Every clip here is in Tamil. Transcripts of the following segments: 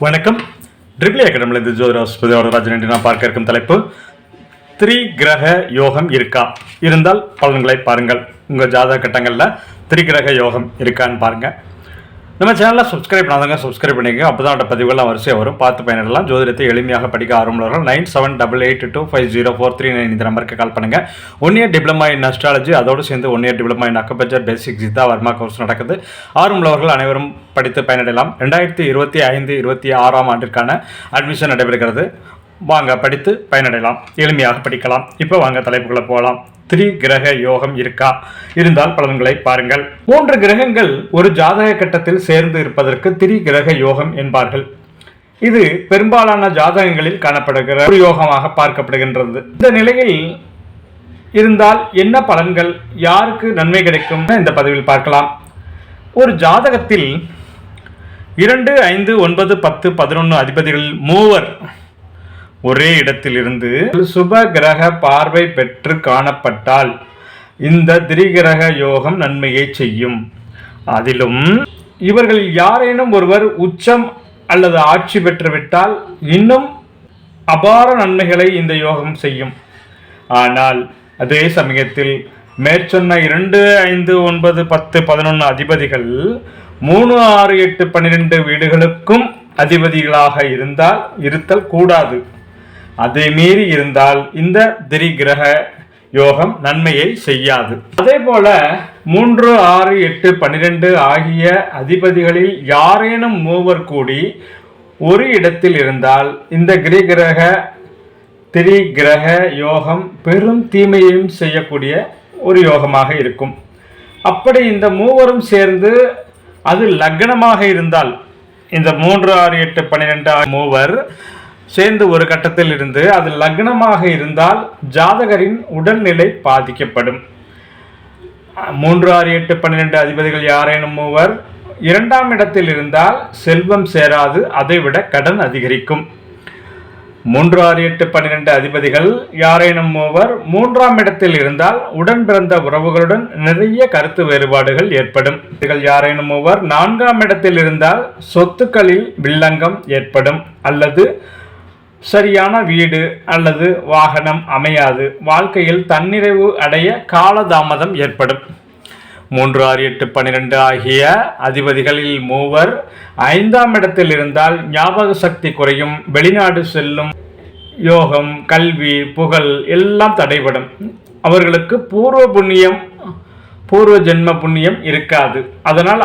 வணக்கம். ட்ரிபிள் அகாடமியிலிருந்து ஜோதிராஜன் நான் பார்க்க இருக்கும் தலைப்பு திரிகிரக யோகம் இருக்கா, இருந்தால் பலன்களை பாருங்கள். உங்கள் ஜாதக கட்டங்களில் திரிகிரக யோகம் இருக்கான்னு பாருங்கள். நம்ம சேனலில் சப்ஸ்கிரைப் பண்ணாதவங்க சப்ஸ்கிரைப் பண்ணிக்க, அப்போ தான் பதிவுகள்லாம் வரிசையாக வரும், பார்த்து பயனிடலாம். ஜோதிடத்தை எளிமையாக படிக்க ஆரம்பவர்கள் 9788225043 இந்த நம்பருக்கு கால் பண்ணுங்கள். 1 year டிப்ளமா இன் அஸ்ட்ராலஜி, அதோடு சேர்ந்து 1 year diploma in acupuncture basic Siddha Varma course நடக்குது. ஆர்வமுள்ளவர்கள் அனைவரும் படித்து பயனடையலாம். 2025-26 ஆண்டிற்கான அட்மிஷன் நடைபெறுகிறது. வாங்க படித்து பயனடையலாம், எளிமையாக படிக்கலாம். இப்போ வாங்க தலைப்புக்குள்ள போகலாம். திரிகிரக யோகம் இருக்கா, இருந்தால் பலன்களை பாருங்கள். 3 கிரகங்கள் ஒரு ஜாதக கட்டத்தில் சேர்ந்து இருப்பதற்கு திரிகிரக யோகம் என்பார்கள். இது பெரும்பாலான ஜாதகங்களில் காணப்படுகிற ஒரு யோகமாக பார்க்கப்படுகின்றது. இந்த நிலையில் இருந்தால் என்ன பலன்கள், யாருக்கு நன்மை கிடைக்கும் இந்த பதிவில் பார்க்கலாம். ஒரு ஜாதகத்தில் 2, 5, 9, 10, 11 அதிபதிகளில் மூவர் ஒரே இடத்தில் இருந்து சுப கிரக பார்வை பெற்று காணப்பட்டால் இந்த திரிகிரக யோகம் நன்மையை செய்யும். அதிலும் இவர்களில் யாரேனும் ஒருவர் உச்சம் அல்லது ஆட்சி பெற்றுவிட்டால் இன்னும் அபார நன்மைகளை இந்த யோகம் செய்யும். ஆனால் அதே சமயத்தில் மேற்சொன்ன 2, 5, 9, 10, 11 அதிபதிகள் 3, 6, 8, 12 வீடுகளுக்கும் அதிபதிகளாக இருத்தல் கூடாது. அதை மீறி இருந்தால் இந்த திரிகிரக யோகம் நன்மையை செய்யாது. அதே போல 3, 6, 8, 12 ஆகிய அதிபதிகளில் யாரேனும் மூவர் கூடி ஒரு இடத்தில் இருந்தால் இந்த திரிகிரக யோகம் பெரும் தீமையையும் செய்யக்கூடிய ஒரு யோகமாக இருக்கும். அப்படி இந்த மூவரும் சேர்ந்து அது லக்னமாக இருந்தால், இந்த 3, 6, 8, 12 மூவர் சேர்ந்து ஒரு கட்டத்தில் இருந்து அது லக்னமாக இருந்தால் ஜாதகரின் உடல்நிலை பாதிக்கப்படும். 3, 6, 8, 12 அதிபதிகள் யாரேனும் மூவர் 2ஆம் இடத்தில் இருந்தால் செல்வம் சேராது, அதைவிட கடன் அதிகரிக்கும். 3, 6, 8, 12 அதிபதிகள் யாரேனும் மூவர் 3ஆம் இடத்தில் இருந்தால் உடன் பிறந்த உறவுகளுடன் நிறைய கருத்து வேறுபாடுகள் ஏற்படும். யாரேனும் மூவர் 4ஆம் இடத்தில் இருந்தால் சொத்துக்களில் வில்லங்கம் ஏற்படும், அல்லது சரியான வீடு அல்லது வாகனம் அமையாது, வாழ்க்கையில் தன்னிறைவு அடைய காலதாமதம் ஏற்படும். 3, 6, 8, 12 ஆகிய அதிபதிகளில் மூவர் 5ஆம் இடத்தில் இருந்தால் ஞாபக சக்தி குறையும், வெளிநாடு செல்லும் யோகம், கல்வி, புகழ் எல்லாம் தடைபடும். அவர்களுக்கு பூர்வ ஜென்ம புண்ணியம் இருக்காது. அதனால்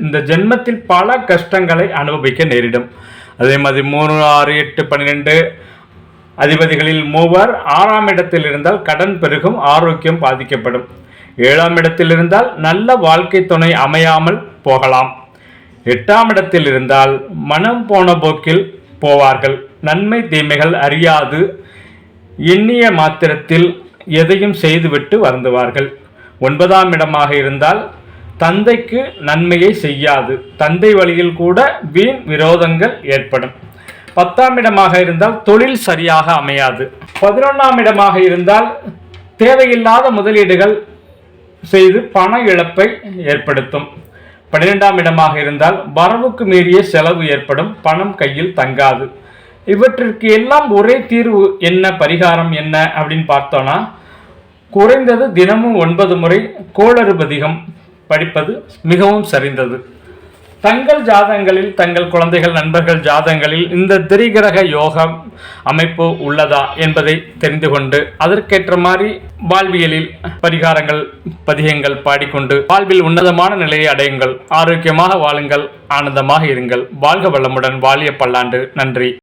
இந்த ஜென்மத்தில் பல கஷ்டங்களை அனுபவிக்க நேரிடும். அதே மாதிரி 3, 6, 8, 12 அதிபதிகளில் மூவர் 6ஆம் இடத்தில் இருந்தால் கடன் பெருகும், ஆரோக்கியம் பாதிக்கப்படும். 7ஆம் இடத்தில் இருந்தால் நல்ல வாழ்க்கை துணை அமையாமல் போகலாம். 8ஆம் இடத்தில் இருந்தால் மனம் போன போக்கில் போவார்கள், நன்மை தீமைகள் அறியாது எண்ணிய மாத்திரத்தில் எதையும் செய்துவிட்டு வருந்துவார்கள். 9ஆம் இடமாக இருந்தால் தந்தைக்கு நன்மையை செய்யாது, தந்தை வழியில் கூட வீண் விரோதங்கள் ஏற்படும். 10ஆம் இடமாக இருந்தால் தொழில் சரியாக அமையாது. 11ஆம் இடமாக இருந்தால் தேவையில்லாத முதலீடுகள் செய்து பண இழப்பை ஏற்படுத்தும். 12ஆம் இடமாக இருந்தால் வரவுக்கு மீறிய செலவு ஏற்படும், பணம் கையில் தங்காது. இவற்றிற்கு எல்லாம் ஒரே தீர்வு என்ன, பரிகாரம் என்ன அப்படின்னு பார்த்தோன்னா, குறைந்தது தினமும் 9 முறை கோளறுபதிகம் படிப்பது மிகவும் சரிந்தது. தங்கள் ஜாதகங்களில், தங்கள் குழந்தைகள், நண்பர்கள் ஜாதகங்களில் இந்த திரிகிரக யோகம் அமைப்பு உள்ளதா என்பதை தெரிந்து கொண்டு அதற்கேற்ற மாதிரி வாழ்வியலில் பரிகாரங்கள், பதிகங்கள் பாடிக்கொண்டு வாழ்வில் உன்னதமான நிலையை அடையுங்கள். ஆரோக்கியமாக வாழுங்கள், ஆனந்தமாக இருங்கள். வாழ்க வளமுடன், வாழிய பல்லாண்டு. நன்றி.